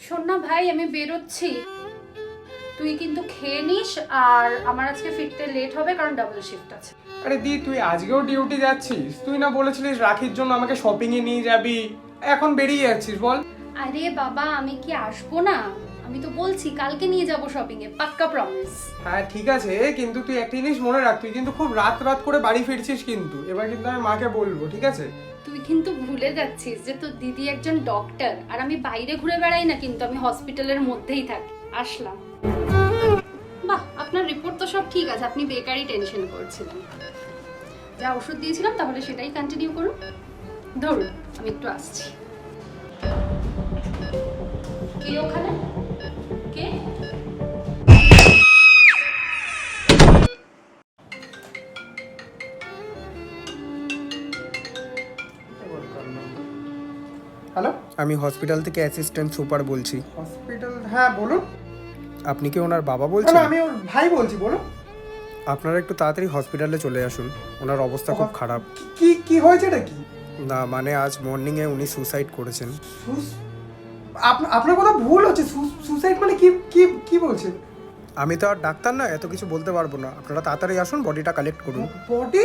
শোন না ভাই, আমি বেরোচ্ছি, তুই কিন্তু খেয়ে নিস। আর আমার আজকে ফিরতে লেট হবে কারণ ডাবল শিফট আছে। আরে দি, তুই আজকেও ডিউটি যাচ্ছিস? তুই না বলেছিলিস রাখির জন্য আমাকে শপিং এ নিয়ে যাবি, এখন বেরিয়ে যাচ্ছিস বল? আরে বাবা, আমি কি আসবো না? আমি তো বলছি কালকে নিয়ে যাব শপিং এ, পাক্কা প্রমিস। হ্যাঁ ঠিক আছে, কিন্তু তুই একটা জিনিস মনে রাখ, তুই কিন্তু খুব রাত রাত করে বাড়ি ফিরছিস কিন্তু। এবার কিন্তু আমি মাকে বলবো, ঠিক আছে? তুই কিন্তু ভুলে যাচ্ছিস যে তোর দিদি একজন ডক্টর, আর আমি বাইরে ঘুরে বেড়াই না, কিন্তু আমি হসপিটালের মধ্যেই থাকি। আসলাম। বাহ, আপনার রিপোর্ট তো সব ঠিক আছে, আপনি বেকারই টেনশন করছিলেন। যা ওষুধ দিয়েছিলাম তাহলে সেটাই কন্টিনিউ করুন। ধরুন, আমি একটু আসছি। কে ওখানে? কে? হ্যালো, আমি হসপিটাল থেকে অ্যাসিস্ট্যান্ট সুপার বলছি। হসপিটাল? হ্যাঁ বলুন। আপনি কি ওনার বাবা না বলছেন? না, আমি ওর ভাই বলছি, বলুন। আপনারা একটু তাড়াতাড়ি হসপিটালে চলে আসুন, ওনার অবস্থা খুব খারাপ। কি কি হয়েছে এটা? কি না মানে আজ মর্নিংয়ে উনি সুসাইড করেছেন। আপনার কথা ভুল হচ্ছে। সুসাইড মানে কি কি কি বলছেন? আমি তো আর ডাক্তার না, এত কিছু বলতে পারবো না। আপনারা তাড়াতাড়ি আসুন, বডিটা কালেক্ট করুন। বডি?